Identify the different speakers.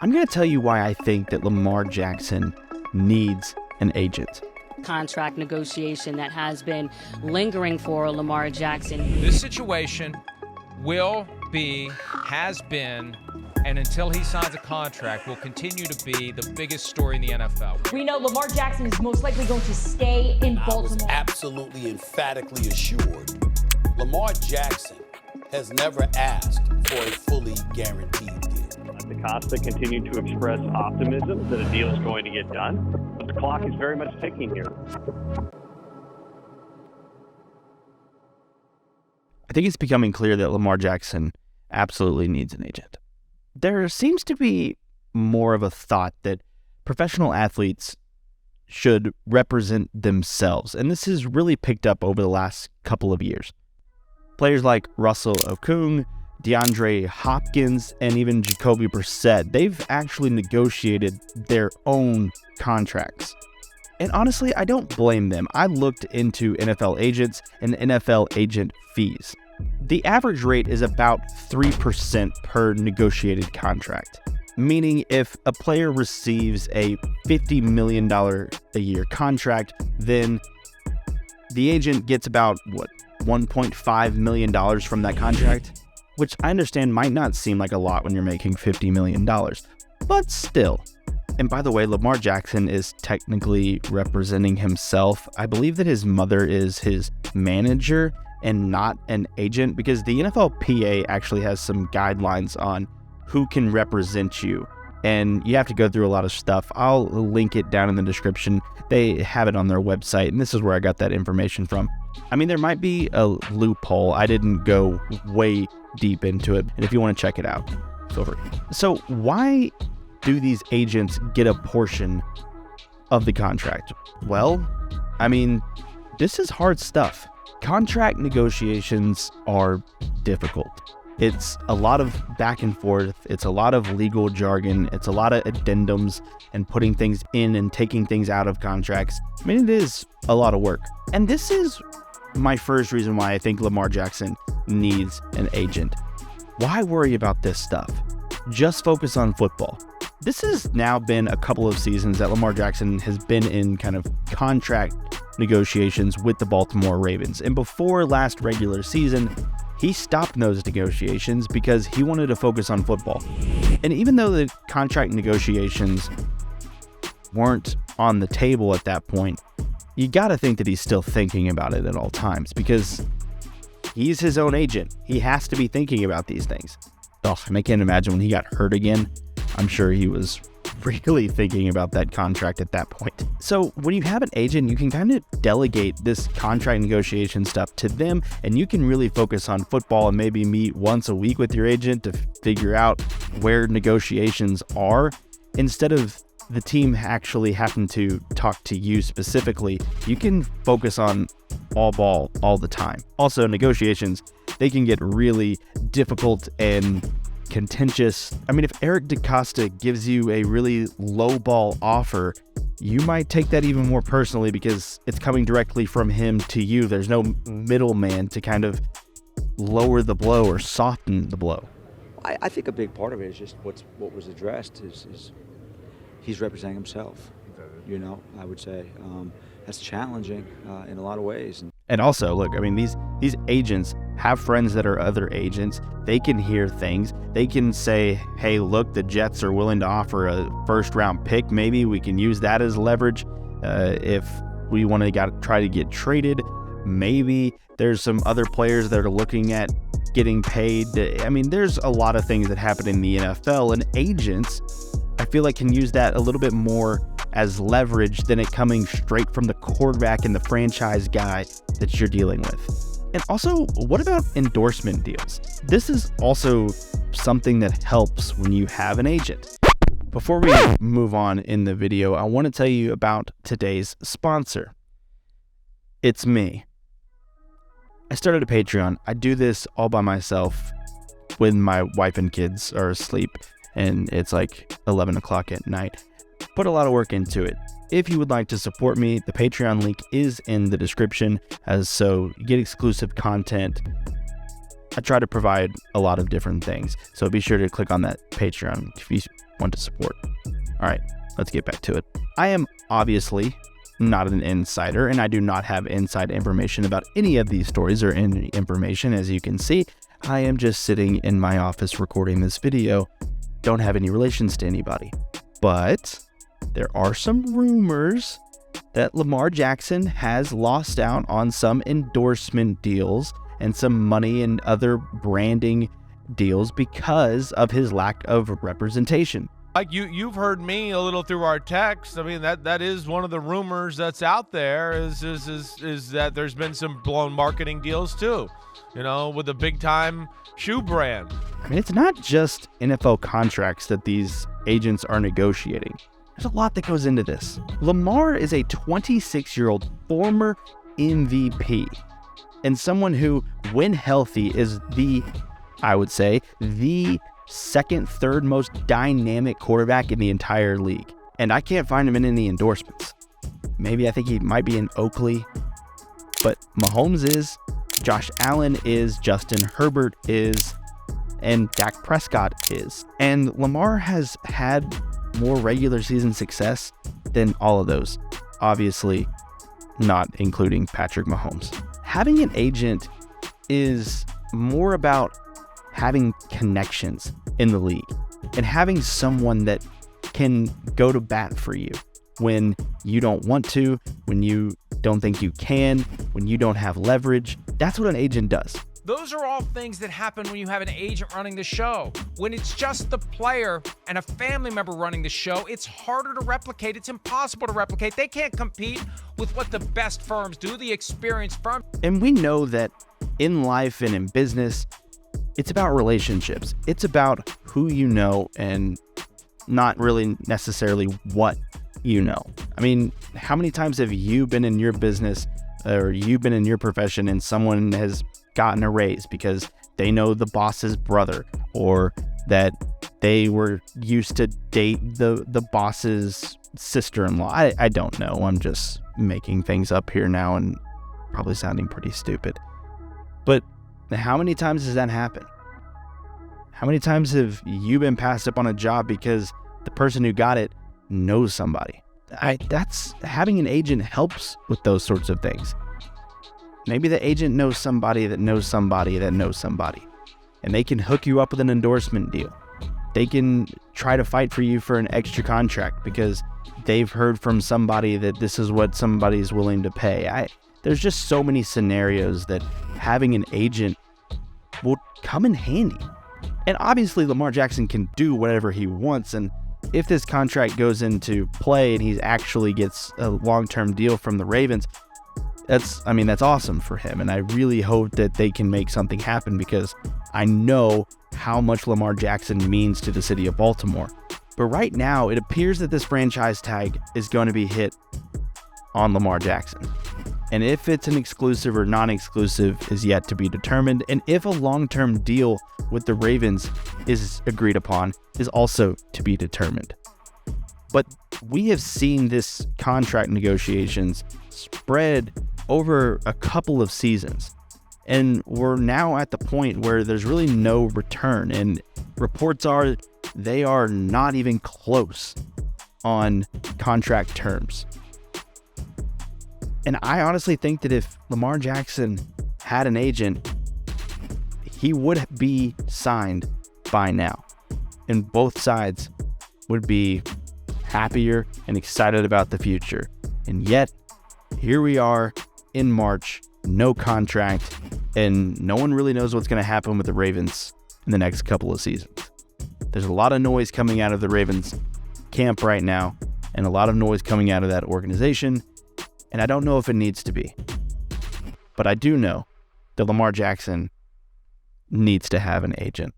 Speaker 1: I'm going to tell you why I think that Lamar Jackson needs an agent.
Speaker 2: Contract negotiation that has been lingering for Lamar Jackson.
Speaker 3: This situation has been, and until he signs a contract, will continue to be the biggest story in the NFL.
Speaker 4: We know Lamar Jackson is most likely going to stay in Baltimore.
Speaker 5: I was absolutely emphatically assured Lamar Jackson has never asked for a fully guaranteed deal.
Speaker 6: DeCosta continued to express optimism that a deal is going to get done, but the clock is very much ticking here.
Speaker 1: I think it's becoming clear that Lamar Jackson absolutely needs an agent. There seems to be more of a thought that professional athletes should represent themselves, and this has really picked up over the last couple of years. Players like Russell Okung, DeAndre Hopkins, and even Jacoby Brissett, they've actually negotiated their own contracts. And honestly, I don't blame them. I looked into NFL agents and NFL agent fees. The average rate is about 3% per negotiated contract, meaning if a player receives a $50 million a year contract, then the agent gets about, $1.5 million from that contract, which I understand might not seem like a lot when you're making $50 million, but still. And by the way, Lamar Jackson is technically representing himself. I believe that his mother is his manager and not an agent, because the NFLPA actually has some guidelines on who can represent you, and you have to go through a lot of stuff. I'll link it down in the description. They have it on their website, and this is where I got that information from. I mean, there might be a loophole. I didn't go way deep into it, and if you want to check it out, feel free. So why do these agents get a portion of the contract? Well, I mean, this is hard stuff. Contract negotiations are difficult. It's a lot of back and forth. It's a lot of legal jargon. It's a lot of addendums and putting things in and taking things out of contracts. I mean, it is a lot of work. And this is my first reason why I think Lamar Jackson needs an agent. Why worry about this stuff? Just focus on football. This has now been a couple of seasons that Lamar Jackson has been in kind of contract negotiations with the Baltimore Ravens. And before last regular season, he stopped those negotiations because he wanted to focus on football. And even though the contract negotiations weren't on the table at that point, you got to think that he's still thinking about it at all times, because he's his own agent. He has to be thinking about these things. Oh, and I can't imagine when he got hurt again. I'm sure he was really thinking about that contract at that point. So when you have an agent, you can kind of delegate this contract negotiation stuff to them, and you can really focus on football and maybe meet once a week with your agent to figure out where negotiations are. Instead of the team actually having to talk to you specifically, you can focus on all ball all the time. Also, negotiations, they can get really difficult and contentious. I mean, if Eric DeCosta gives you a really low ball offer, you might take that even more personally because it's coming directly from him to you. There's no middleman to kind of lower the blow or soften the blow.
Speaker 7: I think a big part of it is just what was addressed is he's representing himself. You know, I would say that's challenging in a lot of ways.
Speaker 1: And also, look, I mean, these agents have friends that are other agents. They can hear things. They can say, hey, look, the Jets are willing to offer a first-round pick. Maybe we can use that as leverage if we want to try to get traded. Maybe there's some other players that are looking at getting paid. I mean, there's a lot of things that happen in the NFL, and agents, I feel like, can use that a little bit more as leverage than it coming straight from the quarterback and the franchise guy that you're dealing with. And also, what about endorsement deals? This is also something that helps when you have an agent. Before we move on in the video, I want to tell you about today's sponsor. It's me. I started a Patreon. I do this all by myself when my wife and kids are asleep and it's like 11 o'clock at night. Put a lot of work into it. If you would like to support me, the Patreon link is in the description, so you get exclusive content I try to provide a lot of different things. So be sure to click on that Patreon if you want to support. All right, let's get back to it. I am obviously not an insider, and I do not have inside information about any of these stories or any information. As you can see, I am just sitting in my office recording this video. Don't have any relations to anybody. But there are some rumors that Lamar Jackson has lost out on some endorsement deals and some money and other branding deals because of his lack of representation.
Speaker 8: Like you've heard me a little through our text. I mean, that is one of the rumors that's out there is that there's been some blown marketing deals too, with a big time shoe brand.
Speaker 1: I mean, it's not just NFL contracts that these agents are negotiating. There's a lot that goes into this. Lamar is a 26-year-old former MVP and someone who, when healthy, is I would say, the second, third most dynamic quarterback in the entire league. And I can't find him in any endorsements. Maybe I think he might be in Oakley, but Mahomes is, Josh Allen is, Justin Herbert is, and Dak Prescott is. And Lamar has had more regular season success than all of those, obviously not including Patrick Mahomes. Having an agent is more about having connections in the league and having someone that can go to bat for you when you don't want to, when you don't think you can, when you don't have leverage. That's what an agent does.
Speaker 3: Those are all things that happen when you have an agent running the show. When it's just the player and a family member running the show, it's harder to replicate. It's impossible to replicate. They can't compete with what the best firms do, the experienced firms.
Speaker 1: And we know that in life and in business, it's about relationships. It's about who you know and not really necessarily what you know. I mean, how many times have you been in your business or you've been in your profession and someone has gotten a raise because they know the boss's brother, or that they were used to date the boss's sister-in-law? I don't know. I'm just making things up here now and probably sounding pretty stupid. But how many times does that happen? How many times have you been passed up on a job because the person who got it knows somebody? That's having an agent helps with those sorts of things. Maybe the agent knows somebody that knows somebody that knows somebody, and they can hook you up with an endorsement deal. They can try to fight for you for an extra contract because they've heard from somebody that this is what somebody's willing to pay. There's just so many scenarios that having an agent will come in handy. And obviously Lamar Jackson can do whatever he wants, and if this contract goes into play and he actually gets a long-term deal from the Ravens, that's awesome for him. And I really hope that they can make something happen because I know how much Lamar Jackson means to the city of Baltimore. But right now, it appears that this franchise tag is going to be hit on Lamar Jackson. And if it's an exclusive or non-exclusive is yet to be determined. And if a long-term deal with the Ravens is agreed upon is also to be determined. But we have seen this contract negotiations spread over a couple of seasons. And we're now at the point where there's really no return. And reports are they are not even close on contract terms. And I honestly think that if Lamar Jackson had an agent, he would be signed by now. And both sides would be happier and excited about the future. And yet, here we are in March, no contract, and no one really knows what's going to happen with the Ravens in the next couple of seasons. There's a lot of noise coming out of the Ravens camp right now, and a lot of noise coming out of that organization, and I don't know if it needs to be. But I do know that Lamar Jackson needs to have an agent.